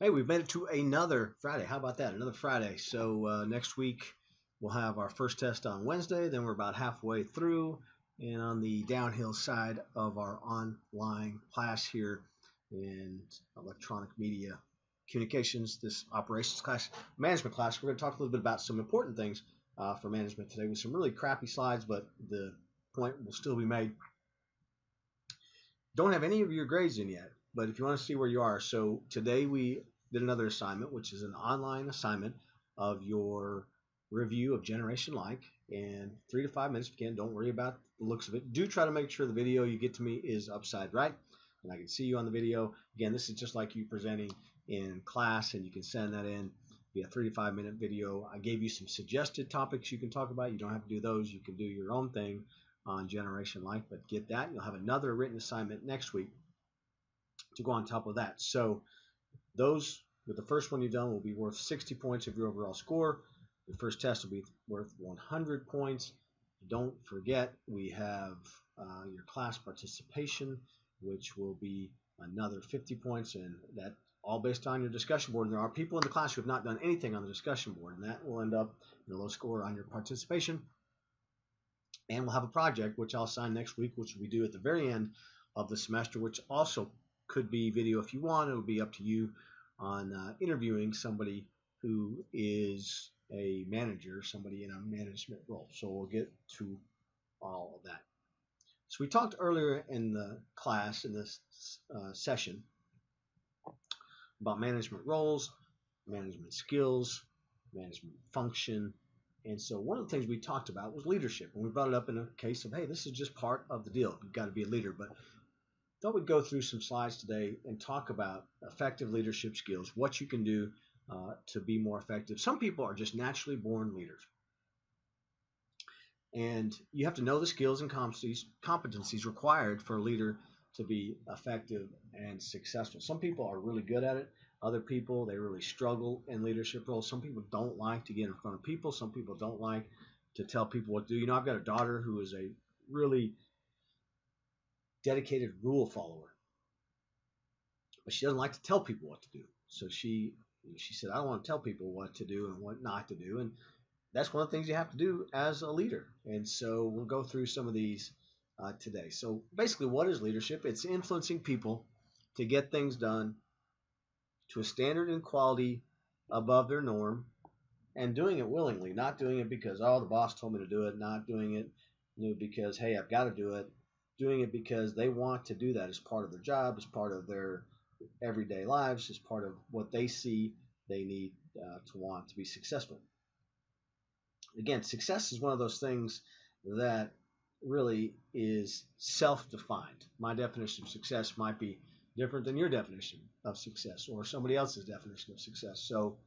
Hey, we've made it to another Friday. How about that? Another Friday. So next week we'll have our first test on Wednesday. Then we're about halfway through, and on the downhill side of our online class here in electronic media communications, this operations class, management class, we're going to talk a little bit about some important things for management today with some really crappy slides, but the point will still be made. Don't have any of your grades in yet, but if you want to see where you are, so today we did another assignment, which is an online assignment of your review of Generation Like in 3 to 5 minutes. If you can, don't worry about the looks of it. Do try to make sure the video you get to me is upside right, and I can see you on the video. Again, this is just like you presenting in class, and you can send that in. Be a 3 to 5 minute video. I gave you some suggested topics you can talk about. You don't have to do those. You can do your own thing on Generation Like, but get that. You'll have another written assignment next week to go on top of that. So those, with the first one you've done, will be worth 60 points of your overall score. The first test will be worth 100 points. Don't forget, we have your class participation, which will be another 50 points, and that all based on your discussion board. And there are people in the class who have not done anything on the discussion board, and that will end up in a low score on your participation. And we'll have a project, which I'll assign next week, which we do at the very end of the semester, which also could be video if you want. It'll be up to you on interviewing somebody who is a manager, somebody in a management role. So we'll get to all of that. So we talked earlier in the class, in this session, about management roles, management skills, management function. And so one of the things we talked about was leadership. And we brought it up in a case of, hey, this is just part of the deal. You've got to be a leader. But I thought we'd go through some slides today and talk about effective leadership skills, what you can do to be more effective. Some people are just naturally born leaders. And you have to know the skills and competencies required for a leader to be effective and successful. Some people are really good at it. Other people, they really struggle in leadership roles. Some people don't like to get in front of people. Some people don't like to tell people what to do. You know, I've got a daughter who is a really dedicated rule follower, but she doesn't like to tell people what to do. So she said, I don't want to tell people what to do and what not to do. And that's one of the things you have to do as a leader. And so we'll go through some of these today. So basically, what is leadership? It's influencing people to get things done to a standard and quality above their norm, and doing it willingly, not doing it because, oh, the boss told me to do it, not doing it because, hey, I've got to do it, doing it because they want to do that as part of their job, as part of their everyday lives, as part of what they see they need to want to be successful. Again, success is one of those things that really is self-defined. My definition of success might be different than your definition of success or somebody else's definition of success. So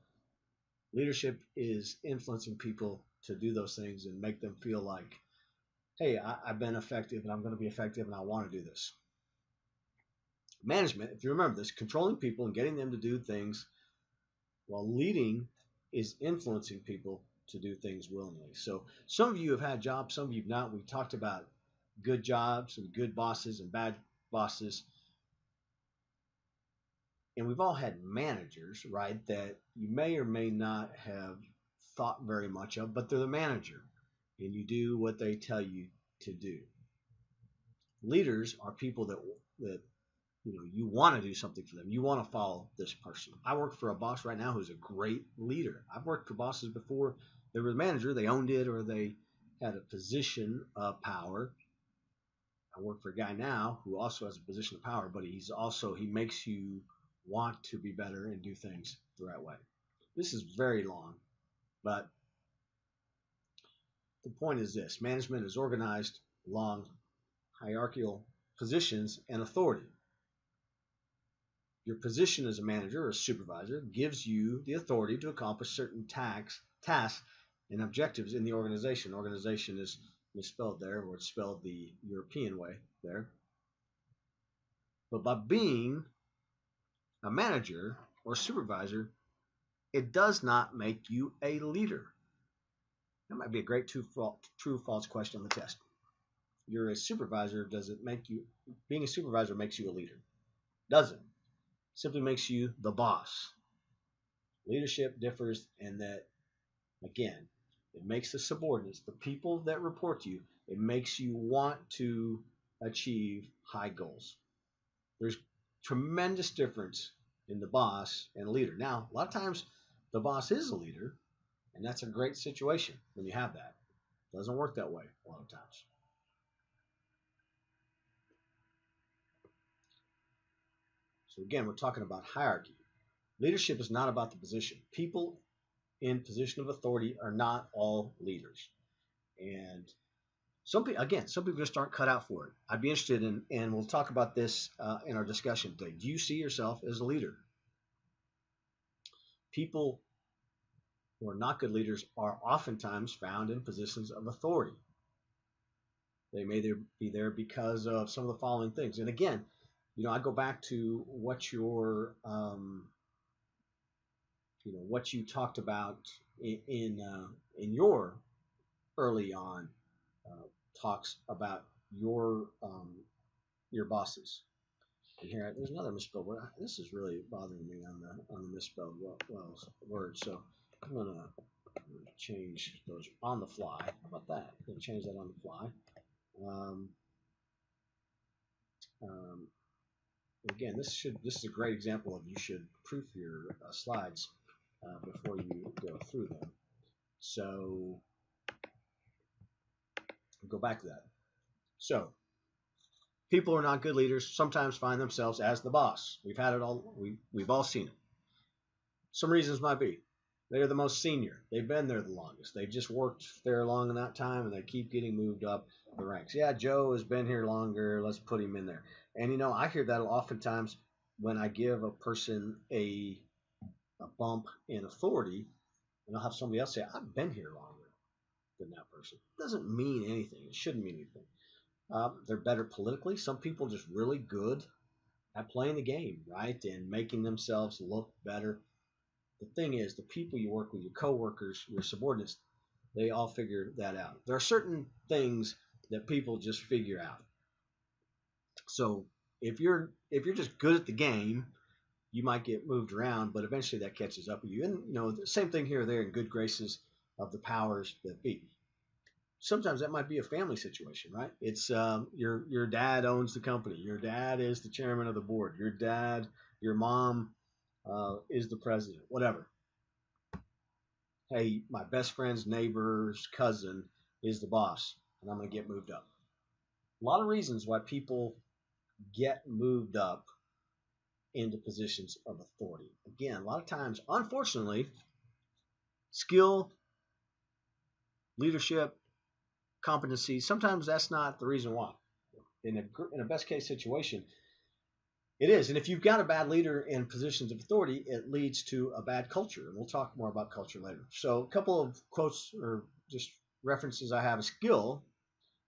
leadership is influencing people to do those things and make them feel like, hey, I've been effective and I'm going to be effective and I want to do this. Management, if you remember this, controlling people and getting them to do things, while leading is influencing people to do things willingly. So some of you have had jobs, some of you have not. We talked about good jobs and good bosses and bad bosses. And we've all had managers, right, that you may or may not have thought very much of, but they're the manager, and you do what they tell you to do. Leaders are people that you want to do something for them. You want to follow this person. I work for a boss right now who's a great leader. I've worked for bosses before. They were the manager, they owned it, or they had a position of power. I work for a guy now who also has a position of power, but he makes you want to be better and do things the right way. This is very long, but the point is this: management is organized along hierarchical positions and authority. Your position as a manager or a supervisor gives you the authority to accomplish certain tasks and objectives in the organization. Organization is misspelled there, or it's spelled the European way there. But by being a manager or supervisor, it does not make you a leader. That might be a great true-false question on the test. You're a supervisor. Does it make you, being a supervisor makes you a leader? Doesn't. Simply makes you the boss. Leadership differs in that, again, it makes the subordinates, the people that report to you, it makes you want to achieve high goals. There's tremendous difference in the boss and a leader. Now, a lot of times the boss is a leader, and that's a great situation when you have that. It doesn't work that way a lot of times. So again, we're talking about hierarchy. Leadership is not about the position. People in position of authority are not all leaders. And some people just aren't cut out for it. I'd be interested in, and we'll talk about this in our discussion today. Do you see yourself as a leader? People who are not good leaders are oftentimes found in positions of authority. They may be there because of some of the following things. And again, I go back to what what you talked about in your early on uh, talks about your bosses. And here, there's another misspelled word. This is really bothering me on the misspelled word. So I'm gonna change those on the fly. How about that? I'm gonna change that on the fly. Um, um, Again, this is a great example of you should proof your slides before you go through them. So go back to that. So people who are not good leaders sometimes find themselves as the boss. We've had it all. We've all seen it. Some reasons might be they're the most senior. They've been there the longest. They've just worked there long in that time, and they keep getting moved up the ranks. Yeah, Joe has been here longer. Let's put him in there. And I hear that oftentimes when I give a person a bump in authority, and I'll have somebody else say, "I've been here longer than that person." It doesn't mean anything. It shouldn't mean anything. They're better politically. Some people just really good at playing the game, right, and making themselves look better. The thing is, the people you work with, your coworkers, your subordinates, they all figure that out. There are certain things that people just figure out. So if you're just good at the game, you might get moved around, but eventually that catches up with you. And the same thing here or there in good graces of the powers that be. Sometimes that might be a family situation, right? It's your dad owns the company. Your dad is the chairman of the board. Your mom is the president. Whatever. Hey, my best friend's neighbor's cousin is the boss, and I'm going to get moved up. A lot of reasons why people get moved up into positions of authority. Again, a lot of times, unfortunately, skill, leadership, competency, sometimes that's not the reason why. In a best case situation, it is. And if you've got a bad leader in positions of authority, it leads to a bad culture. And we'll talk more about culture later. So, a couple of quotes or just references I have. A skill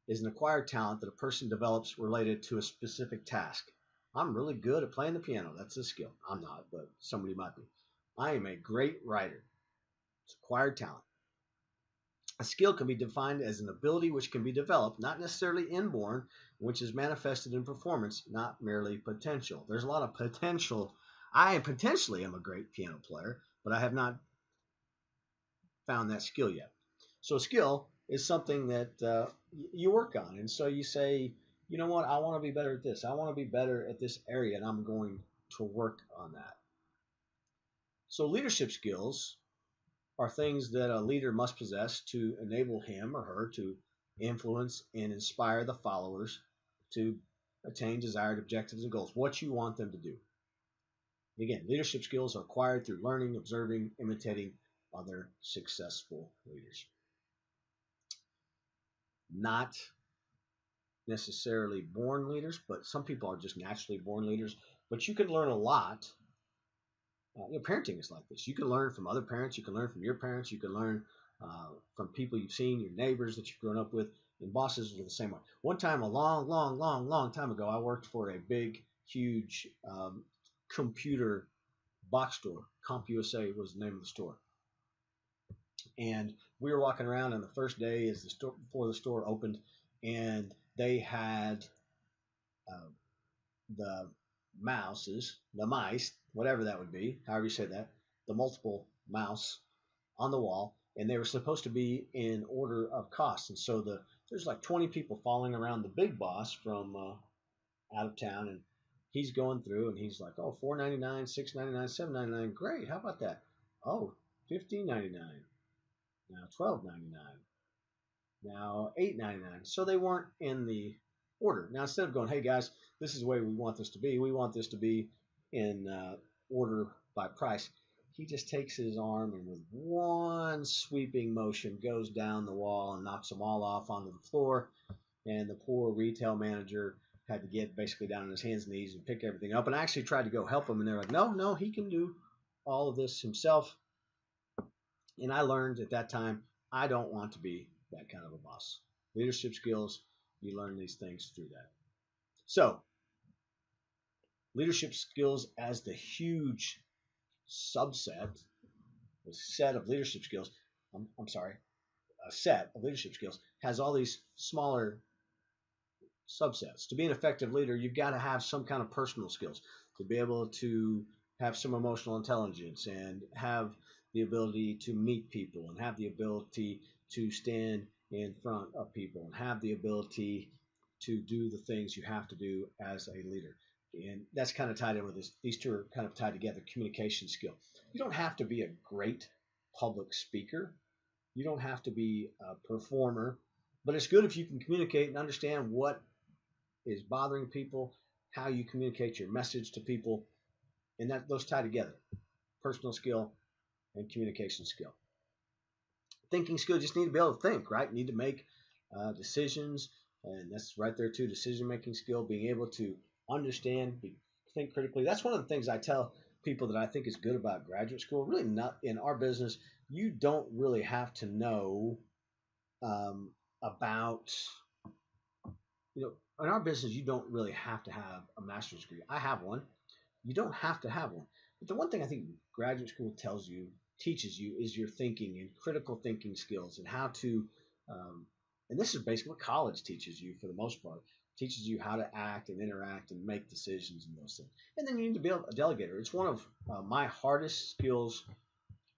is an acquired talent that a person develops related to a specific task. I'm really good at playing the piano. That's a skill. I'm not, but somebody might be. I am a great writer. It's acquired talent. A skill can be defined as an ability which can be developed, not necessarily inborn, which is manifested in performance, not merely potential. There's a lot of potential. I potentially am a great piano player, but I have not found that skill yet. So, skill is something that you work on. And so you say, you know what, I want to be better at this. I want to be better at this area, and I'm going to work on that. So, leadership skills are things that a leader must possess to enable him or her to influence and inspire the followers to attain desired objectives and goals, what you want them to do. Again, leadership skills are acquired through learning, observing, imitating other successful leaders. Not necessarily born leaders, but some people are just naturally born leaders. But you can learn a lot. Parenting is like this. You can learn from other parents. You can learn from your parents. You can learn from people you've seen, your neighbors that you've grown up with, and bosses are the same way. One time, a long, long, long, long time ago, I worked for a big, huge computer box store. CompUSA was the name of the store. And we were walking around on the first day as the store before the store opened, and they had uh, the mice, whatever that would be, however you say that, the multiple mouse on the wall, and they were supposed to be in order of cost. And so there's like 20 people following around the big boss from out of town, and he's going through, and he's like, oh, $4.99, $6.99, $7.99, great. How about that? Oh, $15.99, now $12.99, now $8.99. So they weren't in the order. Now instead of going, hey guys, this is the way we want this to be. We want this to be in order by price. He just takes his arm and with one sweeping motion goes down the wall and knocks them all off onto the floor. And the poor retail manager had to get basically down on his hands and knees and pick everything up. And I actually tried to go help him, and they're like, no, no, he can do all of this himself. And I learned at that time, I don't want to be that kind of a boss. Leadership skills, you learn these things through that. So, leadership skills as the huge subset, the set of leadership skills, I'm sorry, a set of leadership skills has all these smaller subsets. To be an effective leader, you've got to have some kind of personal skills to be able to have some emotional intelligence and have the ability to meet people and have the ability to stand in front of people and have the ability to do the things you have to do as a leader. And that's kind of tied in with this. These two are kind of tied together. Communication skill. You don't have to be a great public speaker. You don't have to be a performer, but it's good if you can communicate and understand what is bothering people, how you communicate your message to people, and that those tie together. Personal skill and communication skill. Thinking skill, just need to be able to think, right? You need to make decisions, and that's right there too. Decision making skill, being able to understand, think critically. That's one of the things I tell people that I think is good about graduate school. Really, not in our business. You don't really have to know about in our business, you don't really have to have a master's degree. I have one. You don't have to have one. But the one thing I think graduate school teaches you, is your thinking and critical thinking skills and how to, and this is basically what college teaches you for the most part, teaches you how to act and interact and make decisions and those things. And then you need to be a delegator. It's one of my hardest skills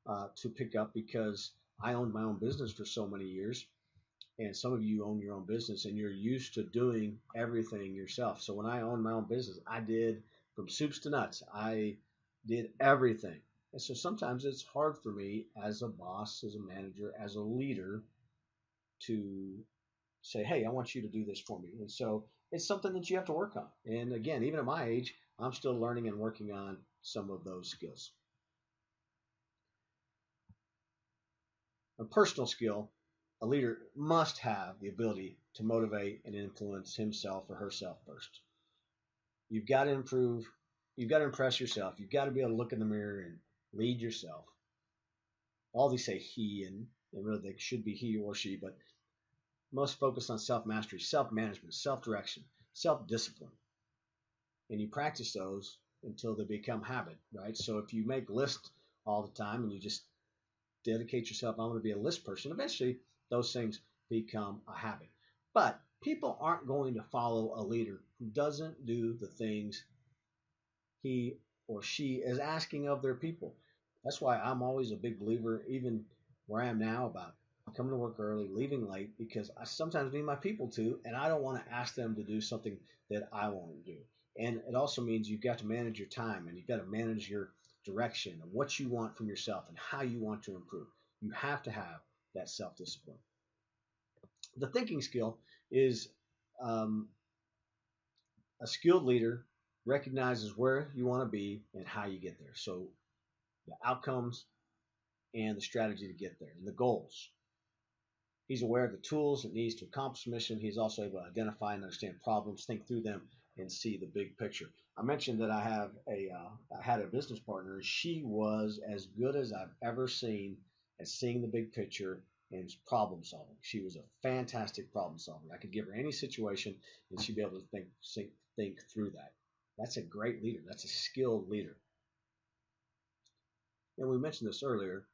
to pick up because I owned my own business for so many years, and some of you own your own business and you're used to doing everything yourself. So when I owned my own business, I did from soups to nuts. I did everything. And so sometimes it's hard for me as a boss, as a manager, as a leader to say, hey, I want you to do this for me. And so it's something that you have to work on. And again, even at my age, I'm still learning and working on some of those skills. A personal skill, a leader must have the ability to motivate and influence himself or herself first. You've got to improve. You've got to impress yourself. You've got to be able to look in the mirror and lead yourself. All these say he, and really they should be he or she, but most focus on self mastery, self management, self direction, self discipline. And you practice those until they become habit, right? So if you make lists all the time and you just dedicate yourself, I'm going to be a list person, eventually those things become a habit. But people aren't going to follow a leader who doesn't do the things he or she is asking of their people. That's why I'm always a big believer, even where I am now, about coming to work early, leaving late, because I sometimes need my people to, and I don't want to ask them to do something that I won't do. And it also means you've got to manage your time and you've got to manage your direction and what you want from yourself and how you want to improve. You have to have that self discipline. The thinking skill is um, a skilled leader recognizes where you want to be and how you get there. So the outcomes and the strategy to get there and the goals. He's aware of the tools it needs to accomplish the mission. He's also able to identify and understand problems, think through them, and see the big picture. I mentioned that I had a business partner, and she was as good as I've ever seen at seeing the big picture and problem solving. She was a fantastic problem solver. I could give her any situation, and she'd be able to think through that. That's a great leader. That's a skilled leader. And we mentioned this earlier.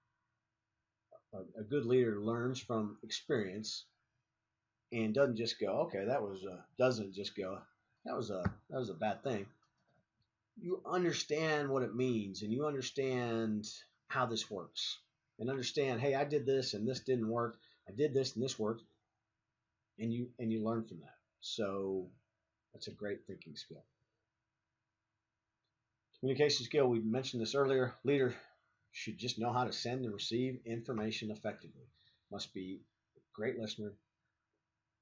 A good leader learns from experience and doesn't just go, okay, doesn't just go, that was a bad thing. You understand what it means, and you understand how this works and understand, hey, I did this and this didn't work. I did this and this worked, and you learn from that. So that's a great thinking skill. Communication skill, we mentioned this earlier. Leader should just know how to send and receive information effectively. Must be a great listener,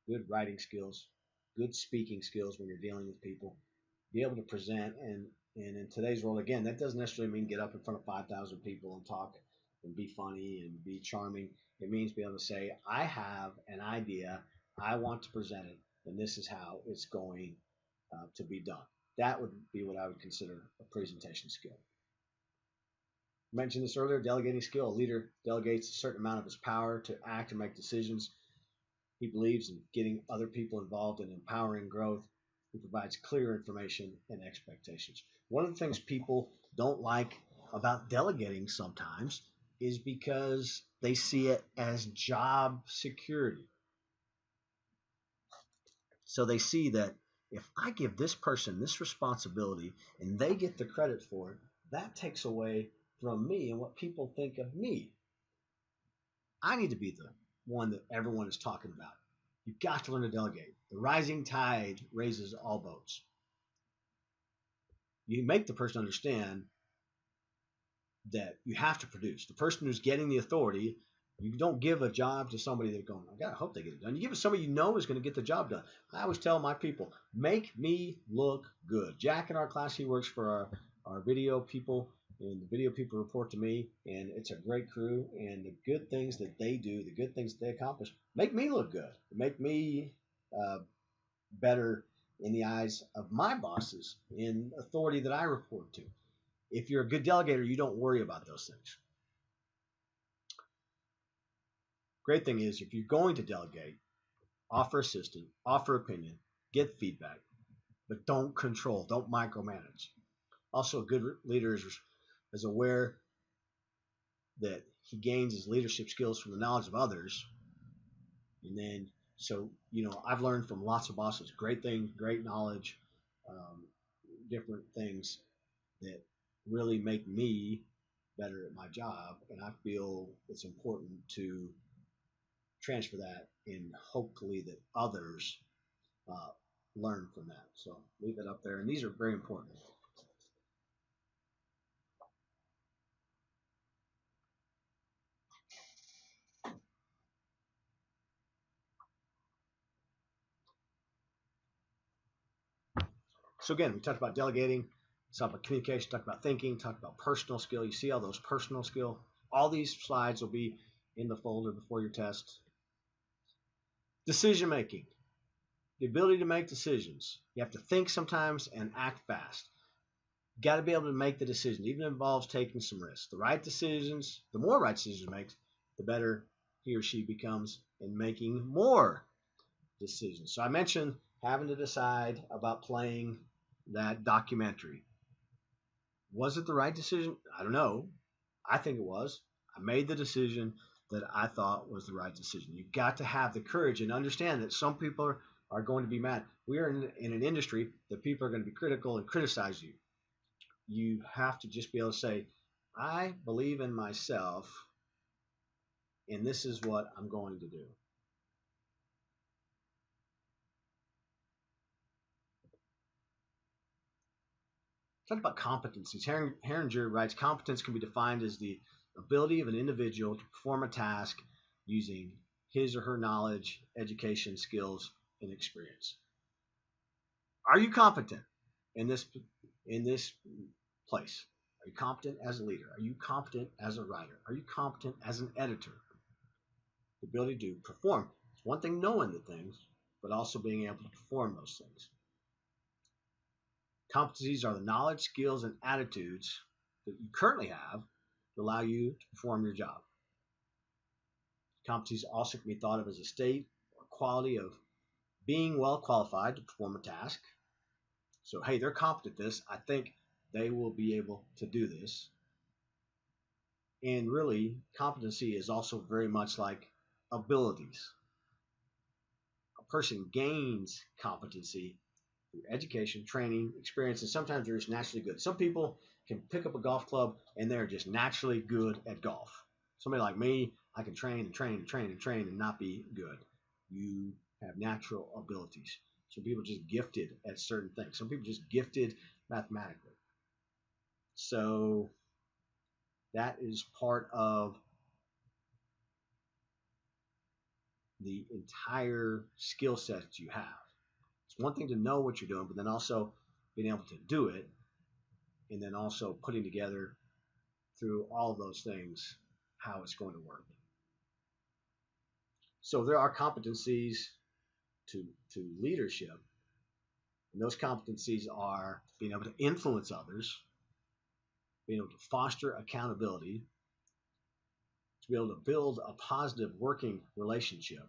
good writing skills, good speaking skills when you're dealing with people, be able to present. And in today's world, again, that doesn't necessarily mean get up in front of 5,000 people and talk and be funny and be charming. It means be able to say, I have an idea, I want to present it, and this is how it's going to be done. That would be what I would consider a presentation skill. I mentioned this earlier, delegating skill. A leader delegates a certain amount of his power to act and make decisions. He believes in getting other people involved in empowering growth. He provides clear information and expectations. One of the things people don't like about delegating sometimes is because they see it as job security. So they see that if I give this person this responsibility and they get the credit for it, that takes away from me and what people think of me. I need to be the one that everyone is talking about. You've got to learn to delegate. The rising tide raises all boats. You make the person understand that you have to produce. The person who's getting the authority, you don't give a job to somebody that's going, I gotta hope they get it done. You give it to somebody you know is going to get the job done. I always tell my people, make me look good. Jack in our class, he works for our video people, and the video people report to me, and it's a great crew. And the good things that they do, the good things that they accomplish, make me look good. Make me better in the eyes of my bosses in authority that I report to. If you're a good delegator, you don't worry about those things. Great thing is, if you're going to delegate, offer assistance, offer opinion, get feedback, but don't control, don't micromanage. Also, a good leader is aware that he gains his leadership skills from the knowledge of others. And then, so, I've learned from lots of bosses, great things, great knowledge, different things that really make me better at my job. And I feel it's important to transfer that and hopefully that others uh, learn from that. So leave it up there. And these are very important. So again, we talked about delegating, talked about communication, talked about thinking, talked about personal skill. You see all those personal skill. All these slides will be in the folder before your test. Decision making, the ability to make decisions. You have to think sometimes and act fast. You got to be able to make the decision, even if it involves taking some risks. The right decisions, the more right decisions you make, the better he or she becomes in making more decisions. So I mentioned having to decide about playing that documentary. Was it the right decision? I don't know. I think it was. I made the decision that I thought was the right decision. You've got to have the courage and understand that some people are going to be mad. We are in an industry that people are going to be critical and criticize you. You have to just be able to say, I believe in myself, and this is what I'm going to do. Talk about competencies. Herringer writes, competence can be defined as the ability of an individual to perform a task using his or her knowledge, education, skills, and experience. Are you competent in this place? Are you competent as a leader? Are you competent as a writer? Are you competent as an editor? The ability to perform. It's one thing knowing the things, but also being able to perform those things. Competencies are the knowledge, skills, and attitudes that you currently have to allow you to perform your job. Competencies also can be thought of as a state or quality of being well qualified to perform a task. So, hey, they're competent at this. I think they will be able to do this. And really, competency is also very much like abilities. A person gains competency through education, training, experience, and sometimes they're just naturally good. Some people can pick up a golf club and they're just naturally good at golf. Somebody like me, I can train and train and train and train and not be good. You have natural abilities. Some people just gifted at certain things. Some people just gifted mathematically. So that is part of the entire skill set that you have. It's one thing to know what you're doing, but then also being able to do it, and then also putting together through all of those things how it's going to work. So there are competencies to leadership, and those competencies are being able to influence others, being able to foster accountability, to be able to build a positive working relationship,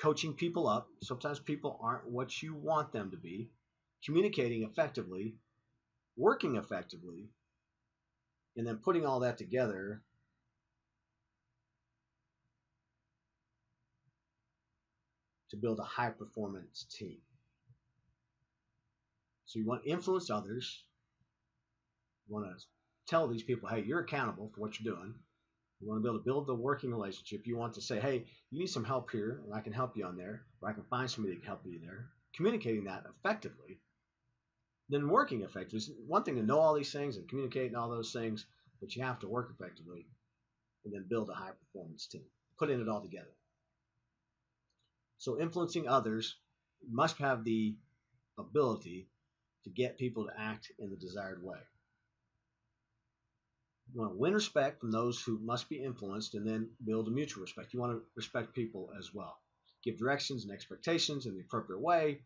coaching people up. Sometimes people aren't what you want them to be, communicating effectively, working effectively, and then putting all that together to build a high performance team. So you want to influence others. You want to tell these people, hey, you're accountable for what you're doing. You want to be able to build the working relationship. You want to say, hey, you need some help here, and I can help you on there, or I can find somebody that can help you there. Communicating that effectively, then working effectively. It's one thing to know all these things and communicate and all those things, but you have to work effectively and then build a high performance team, putting it all together. So influencing others must have the ability to get people to act in the desired way. You want to win respect from those who must be influenced and then build a mutual respect. You want to respect people as well. Give directions and expectations in the appropriate way.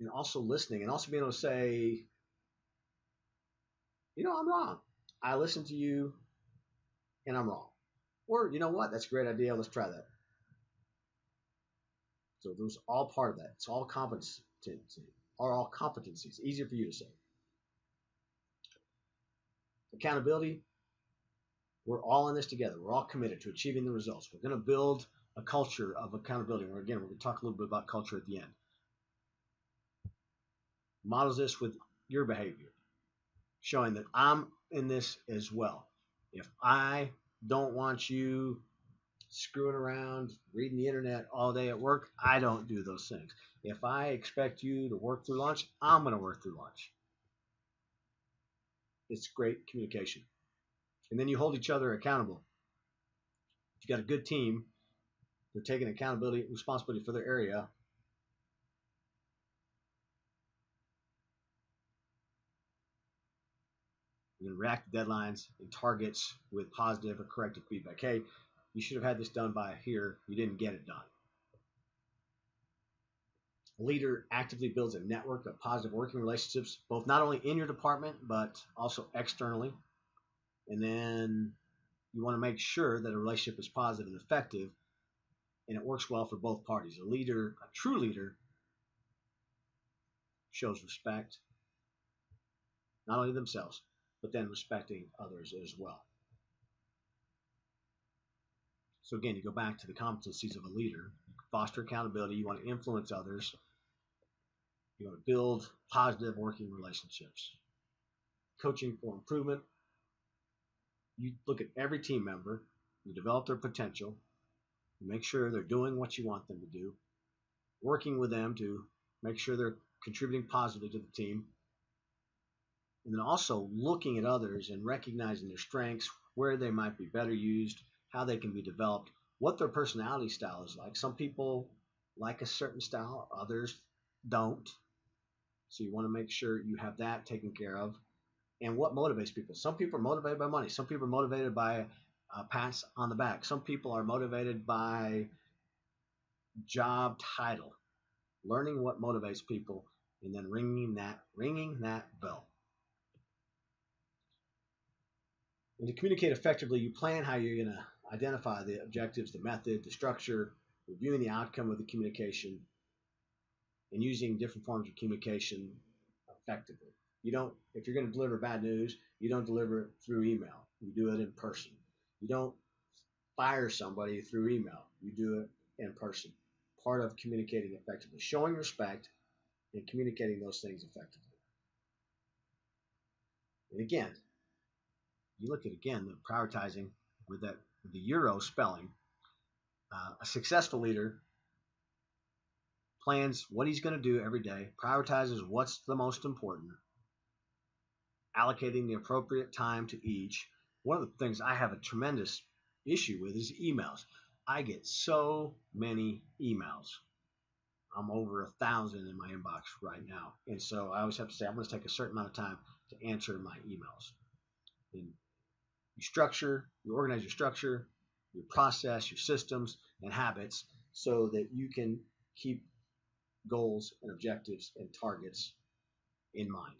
And also listening and also being able to say, I'm wrong. I listened to you and I'm wrong. Or, you know what? That's a great idea. Let's try that. So those are all part of that. It's all competency, are all competencies. Easier for you to say. Accountability, we're all in this together. We're all committed to achieving the results. We're going to build a culture of accountability. We're going to talk a little bit about culture at the end. Models this with your behavior, showing that I'm in this as well. If I don't want you screwing around, reading the internet all day at work, I don't do those things. If I expect you to work through lunch, I'm going to work through lunch. It's great communication. And then you hold each other accountable. If you got a good team, they're taking accountability, responsibility for their area. You can react to deadlines and targets with positive or corrective feedback. Hey, you should have had this done by here. You didn't get it done. A leader actively builds a network of positive working relationships, both not only in your department, but also externally. And then you want to make sure that a relationship is positive and effective and it works well for both parties. A true leader, shows respect, not only themselves, but then respecting others as well. So again, you go back to the competencies of a leader. Foster accountability. You want to influence others. You want to build positive working relationships. Coaching for improvement. You look at every team member. You develop their potential. You make sure they're doing what you want them to do. Working with them to make sure they're contributing positively to the team. And then also looking at others and recognizing their strengths, where they might be better used, how they can be developed, what their personality style is like. Some people like a certain style, others don't. So you want to make sure you have that taken care of. And what motivates people? Some people are motivated by money. Some people are motivated by pats on the back. Some people are motivated by job title. Learning what motivates people and then ringing that bell. And to communicate effectively, you plan how you're going to identify the objectives, the method, the structure, reviewing the outcome of the communication, and using different forms of communication effectively. If you're going to deliver bad news, you don't deliver it through email. You do it in person. You don't fire somebody through email. You do it in person. Part of communicating effectively, showing respect and communicating those things effectively. And again, you look at again the prioritizing with that with the Euro spelling. A successful leader plans what he's going to do every day, prioritizes what's the most important, allocating the appropriate time to each. One of the things I have a tremendous issue with is emails. I get so many emails. I'm over 1,000 in my inbox right now. And so I always have to say, I'm going to take a certain amount of time to answer my emails. And you organize your structure, your process, your systems, and habits so that you can keep goals and objectives and targets in mind.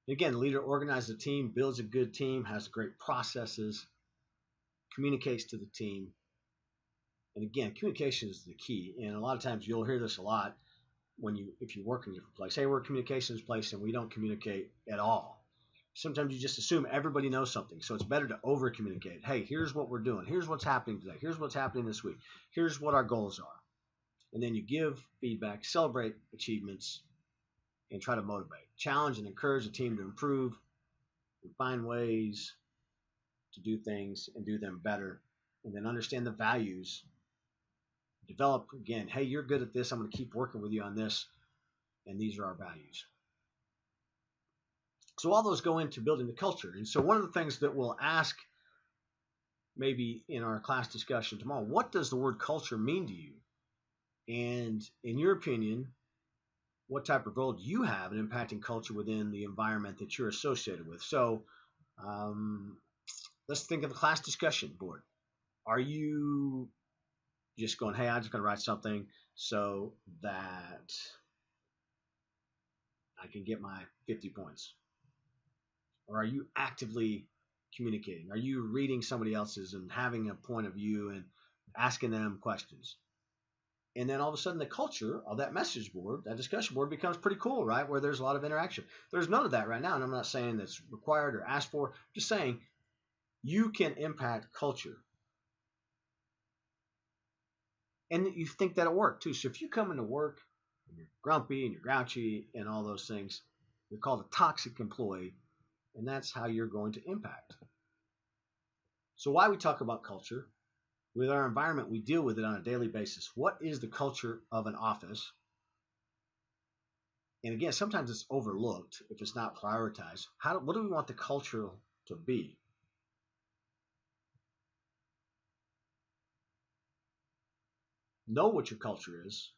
Again, the leader organizes a team, builds a good team, has great processes, communicates to the team. And again, communication is the key. And a lot of times you'll hear this a lot if you work in a different place. Hey, we're a communications place and we don't communicate at all. Sometimes you just assume everybody knows something. So it's better to over communicate. Hey, here's what we're doing. Here's what's happening today. Here's what's happening this week. Here's what our goals are. And then you give feedback, celebrate achievements, and try to motivate. Challenge and encourage the team to improve and find ways to do things and do them better. And then understand the values. Develop, again, hey, you're good at this. I'm going to keep working with you on this. And these are our values. So all those go into building the culture. And so one of the things that we'll ask maybe in our class discussion tomorrow, what does the word culture mean to you? And in your opinion, what type of role do you have in impacting culture within the environment that you're associated with? So let's think of the class discussion board. Are you just going, hey, I'm just going to write something so that I can get my 50 points? Or are you actively communicating? Are you reading somebody else's and having a point of view and asking them questions? And then all of a sudden the culture of that message board, that discussion board becomes pretty cool, right? Where there's a lot of interaction. There's none of that right now. And I'm not saying that's required or asked for, just saying you can impact culture. And you think that'll work too. So if you come into work and you're grumpy and you're grouchy and all those things, you're called a toxic employee. And that's how you're going to impact. So why we talk about culture? With our environment, we deal with it on a daily basis. What is the culture of an office? And again, sometimes it's overlooked if it's not prioritized. What do we want the culture to be? Know what your culture is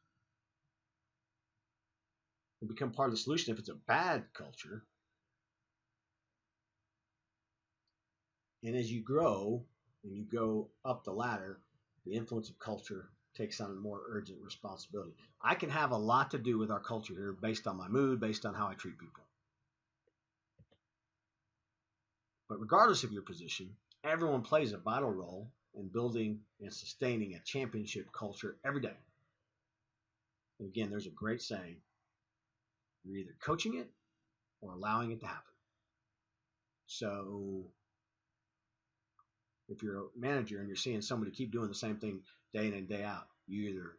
and become part of the solution if it's a bad culture. And as you grow and you go up the ladder, the influence of culture takes on a more urgent responsibility. I can have a lot to do with our culture here based on my mood, based on how I treat people. But regardless of your position, everyone plays a vital role in building and sustaining a championship culture every day. And again, there's a great saying, you're either coaching it or allowing it to happen. So if you're a manager and you're seeing somebody keep doing the same thing day in and day out, you either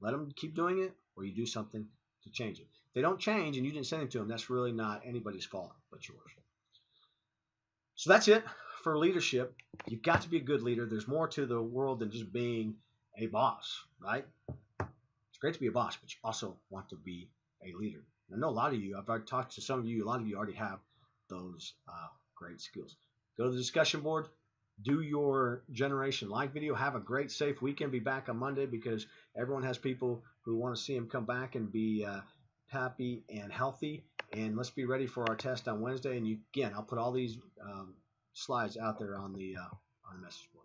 let them keep doing it or you do something to change it. If they don't change and you didn't say anything to them, that's really not anybody's fault but yours. So that's it for leadership. You've got to be a good leader. There's more to the world than just being a boss, right? It's great to be a boss, but you also want to be a leader. I know a lot of you, I've already talked to some of you, a lot of you already have those great skills. Go to the discussion board, do your Generation Like video, have a great, safe weekend. Be back on Monday because everyone has people who want to see them come back and be happy and healthy. And let's be ready for our test on Wednesday. And again, I'll put all these slides out there on the message board.